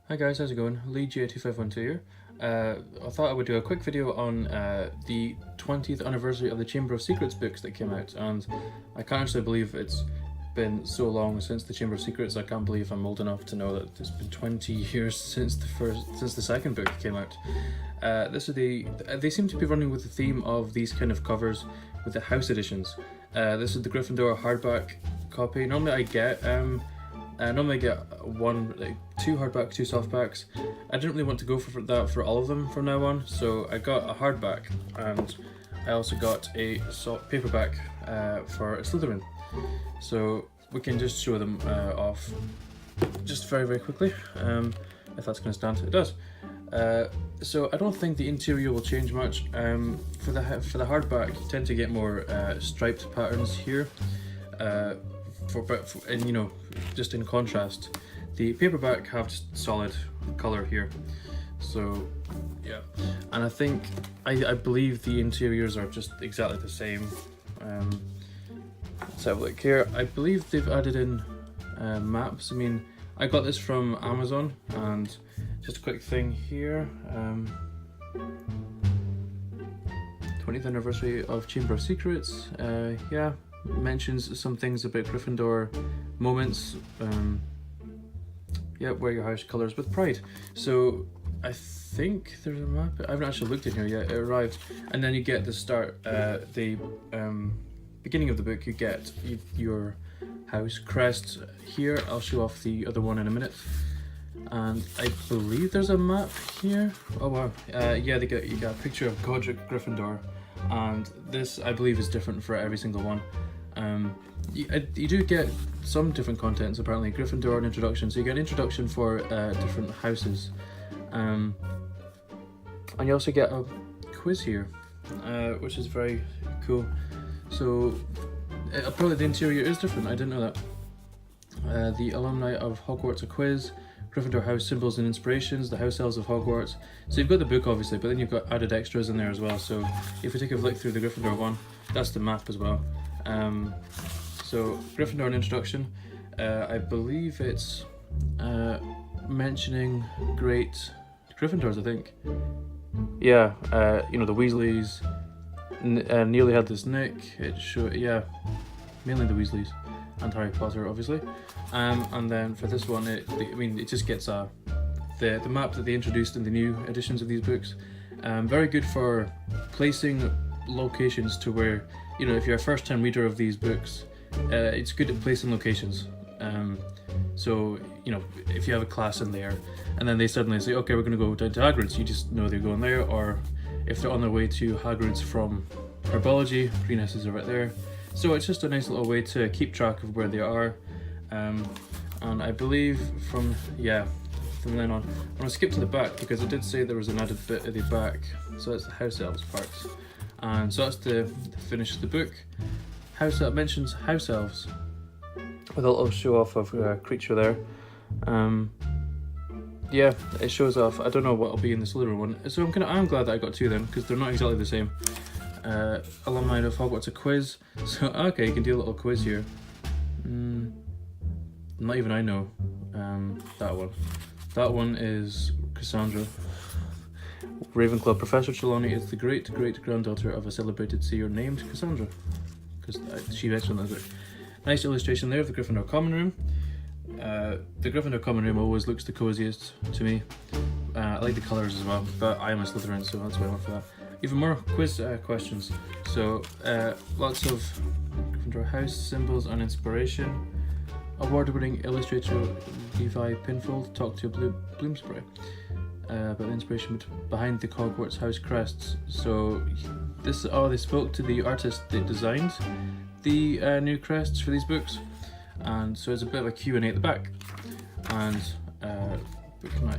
Hi guys, how's it going? LeeG2512 here. I thought I would do a quick video on the 20th anniversary of the Chamber of Secrets books that came out, and I can't actually believe it's been so long since the Chamber of Secrets. I can't believe I'm old enough to know that it's been 20 years since the second book came out. They seem to be running with the theme of these kind of covers with the house editions. This is the Gryffindor hardback copy. Normally I get two hardback, two softbacks. I didn't really want to go for that for all of them from now on, so I got a hardback, and I also got a paperback for Slytherin. So we can just show them off just very quickly, if that's going to stand. It does. So I don't think the interior will change much. For the hardback, you tend to get more striped patterns here. And you know, just in contrast, the paperback have just solid color here. So yeah, and I believe the interiors are just exactly the same. Let's have a look here. I believe they've added in maps. I mean, I got this from Amazon, and just a quick thing here. 20th anniversary of Chamber of Secrets. Yeah. Mentions some things about Gryffindor moments. Yeah, wear your house colours with pride. So I think there's a map. I haven't actually looked in here yet. It arrived, and then you get the start. The beginning of the book. You get your house crest here. I'll show off the other one in a minute. And I believe there's a map here. Oh wow. Yeah, you got a picture of Godric Gryffindor, and this I believe is different for every single one. You do get some different contents, apparently. Gryffindor and introduction, so you get an introduction for different houses, and you also get a quiz here, which is very cool. So apparently the interior is different. I didn't know that. The alumni of Hogwarts, a quiz, Gryffindor house symbols and inspirations, the house elves of Hogwarts. So you've got the book obviously, but then you've got added extras in there as well. So if we take a look through the Gryffindor one, that's the map as well. So Gryffindor an introduction, I believe it's mentioning great Gryffindors, I think. Yeah, you know, the Weasleys nearly had this nick. Yeah, mainly the Weasleys and Harry Potter obviously. And then for this one, it just gets the map that they introduced in the new editions of these books. Very good for placing locations to where, you know, if you're a first-time reader of these books, it's good at placing locations. So, you know, if you have a class in there and then they suddenly say, okay, we're going to go down to Hagrid's, you just know they're going there. Or if they're on their way to Hagrid's from herbology, greenhouses are right there. So it's just a nice little way to keep track of where they are. And I believe from then on, I'm going to skip to the back because I did say there was an added bit at the back. So that's the house elves parts. And so that's to finish the book. Mentions house elves with a little show off of a creature there. Yeah, it shows off. I don't know what will be in the Slytherin one, so I'm glad that I got two then, because they're not exactly the same. Alumni of Hogwarts, a quiz. So okay, you can do a little quiz here. Not even I know that one. That one is Cassandra. Ravenclaw. Professor Trelawney is the great-granddaughter of a celebrated seer named Cassandra, because she mentioned that. Nice illustration there of the Gryffindor common room. The Gryffindor common room always looks the coziest to me. I like the colours as well, but I am a Slytherin, so that's why I went for that. Even more quiz questions. So lots of Gryffindor house symbols and inspiration. Award-winning illustrator Levi Pinfold talked to Bloomsbury about the inspiration behind the Hogwarts house crests. So they spoke to the artist that designed the new crests for these books, and so it's a bit of a Q&A at the back, and book night.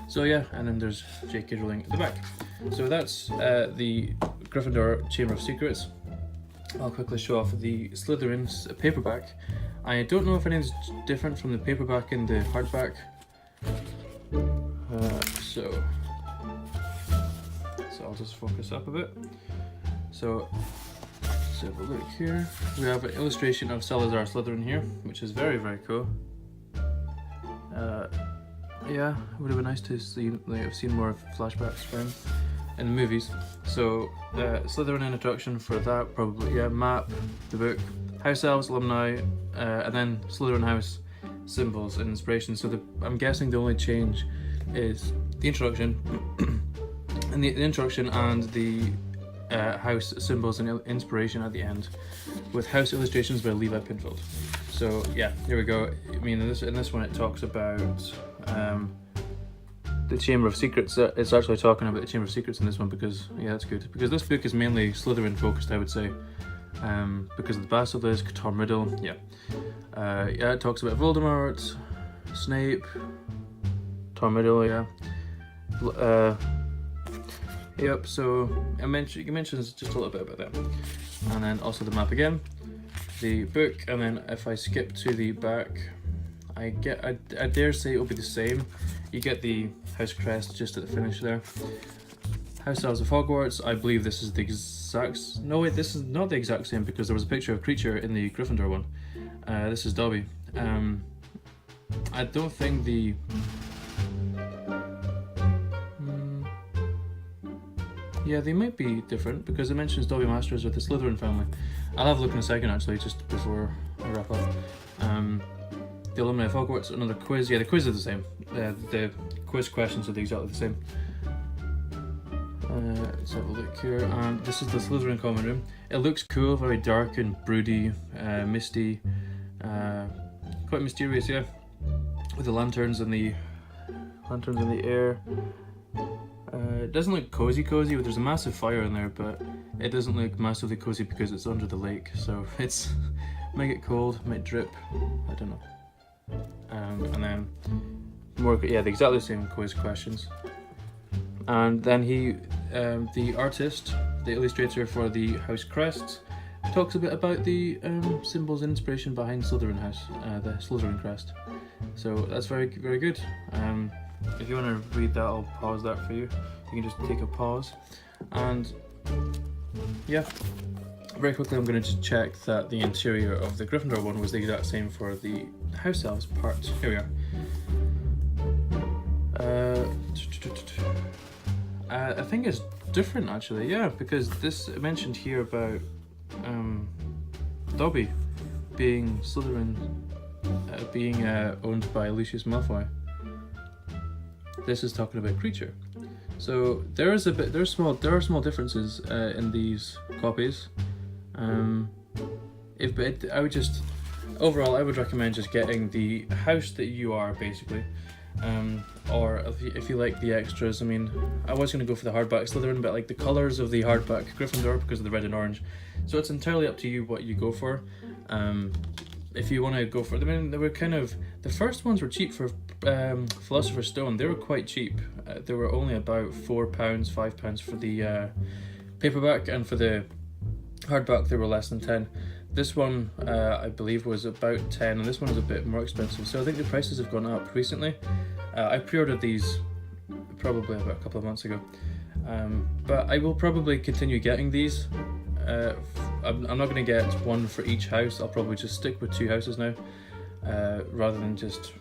So yeah, and then there's J.K. Rowling at the back. So that's the Gryffindor Chamber of Secrets. I'll quickly show off the Slytherin's paperback. I don't know if anything's different from the paperback and the hardback. So I'll just focus up a bit. So let's have a look here. We have an illustration of Salazar Slytherin here, which is very cool. yeah, it would have been nice to see, like, I've seen more flashbacks from him in the movies. So Slytherin introduction for that, probably, yeah, map, the book, House Elves, alumni, and then Slytherin House symbols and inspiration. So I'm guessing the only change is the introduction, and the introduction and the house symbols and inspiration at the end, with house illustrations by Levi Pinfield. So yeah, here we go. I mean, in this one it talks about the Chamber of Secrets. It's actually talking about the Chamber of Secrets in this one because, yeah, that's good. Because this book is mainly Slytherin focused, I would say. Because of the Basilisk, Tom Riddle, yeah. Yeah, it talks about Voldemort, Snape, Tom Riddle, yeah. Yep, so you mentioned just a little bit about that. And then also the map again, the book, and then if I skip to the back, I dare say it'll be the same. You get the house crest just at the finish there. House Elves of Hogwarts, I believe this is the exact... No wait, this is not the exact same because there was a picture of Creature in the Gryffindor one. This is Dobby. I don't think the... Yeah, they might be different because it mentions Dobby Masters with the Slytherin family. I'll have a look in a second actually, just before I wrap up. The Alumni of Hogwarts, another quiz. Yeah, the quiz is the same. The quiz questions are exactly the same. Let's have a look here. And this is the Slytherin common room. It looks cool, very dark and broody, misty, quite mysterious, yeah. With the lanterns in the air. It doesn't look cozy, but there's a massive fire in there, but it doesn't look massively cozy because it's under the lake, so it's might get cold, might drip, I don't know. And then more, yeah, the exactly same quiz questions. And then he, the artist, the illustrator for the house crest, talks a bit about the symbols and inspiration behind Slytherin House, the Slytherin crest. So that's very, very good. If you want to read that, I'll pause that for you. You can just take a pause. And yeah, very quickly I'm going to just check that the interior of the Gryffindor one was the exact same for the House Elves part. Here we are. I think it's different actually, yeah, because this mentioned here about Dobby being Slytherin, being owned by Lucius Malfoy. This is talking about Creature. So there are small differences in these copies. Overall, I would recommend just getting the house that you are basically, or if you like the extras. I mean, I was going to go for the hardback Slytherin, but like the colors of the hardback Gryffindor because of the red and orange. So it's entirely up to you what you go for. If you want to go for, I mean, they were kind of, the first ones were cheap for Philosopher's Stone. They were quite cheap. They were only about £4, £5 for the paperback, and for the hardback they were less than 10. This one I believe was about 10, and this one is a bit more expensive. So I think the prices have gone up recently. I pre-ordered these probably about a couple of months ago, but I will probably continue getting these. I'm not going to get one for each house. I'll probably just stick with 2 houses now, rather than just,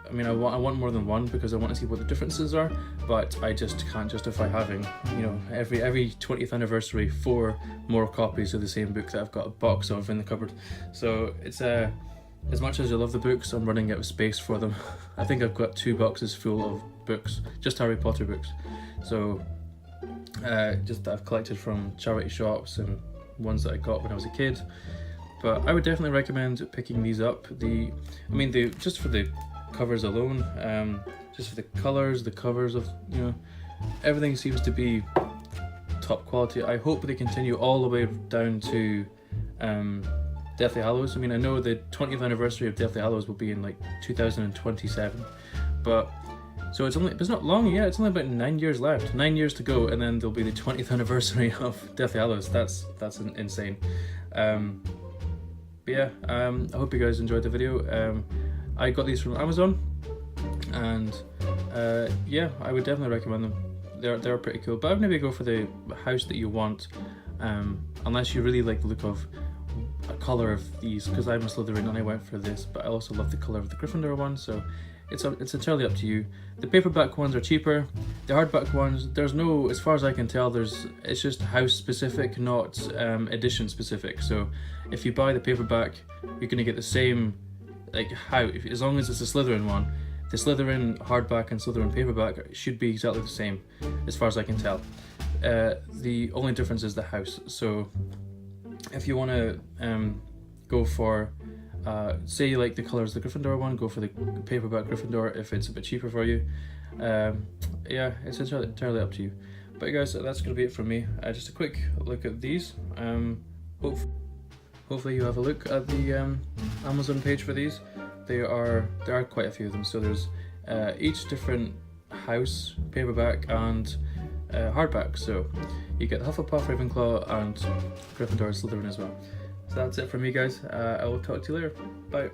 I mean, I want more than one because I want to see what the differences are, but I just can't justify having, you know, every 20th anniversary 4 more copies of the same book that I've got a box of in the cupboard. So it's as much as I love the books, I'm running out of space for them. I think I've got 2 boxes full of books, just Harry Potter books. So just that I've collected from charity shops and ones that I got when I was a kid. But I would definitely recommend picking these up. Just for the covers alone, just for the colours, the covers of, you know, everything seems to be top quality. I hope they continue all the way down to Deathly Hallows. I mean, I know the 20th anniversary of Deathly Hallows will be in like 2027, but so it's not long yet. It's only about 9 years left, 9 years to go, and then there'll be the 20th anniversary of Deathly Hallows. That's insane. But yeah, I hope you guys enjoyed the video. I got these from Amazon, and yeah, I would definitely recommend them. They're pretty cool, but I'd maybe go for the house that you want, unless you really like the look of a colour of these, because I'm a Slytherin and I went for this, but I also love the colour of the Gryffindor one, so it's entirely up to you. The paperback ones are cheaper. The hardback ones, there's no, as far as I can tell, it's just house specific, not edition specific. So if you buy the paperback, you're gonna get the same, like as long as it's a Slytherin one, the Slytherin hardback and Slytherin paperback should be exactly the same, as far as I can tell. The only difference is the house. So if you want to go for, say you like the colours of the Gryffindor one, go for the paperback Gryffindor if it's a bit cheaper for you. Yeah, it's entirely up to you. But guys, that's going to be it from me. Just a quick look at these. Hopefully you have a look at the Amazon page for these. There are quite a few of them. So there's each different house, paperback and hardback. So you get Hufflepuff, Ravenclaw and Gryffindor and Slytherin as well. So that's it from me guys. I will talk to you later. Bye.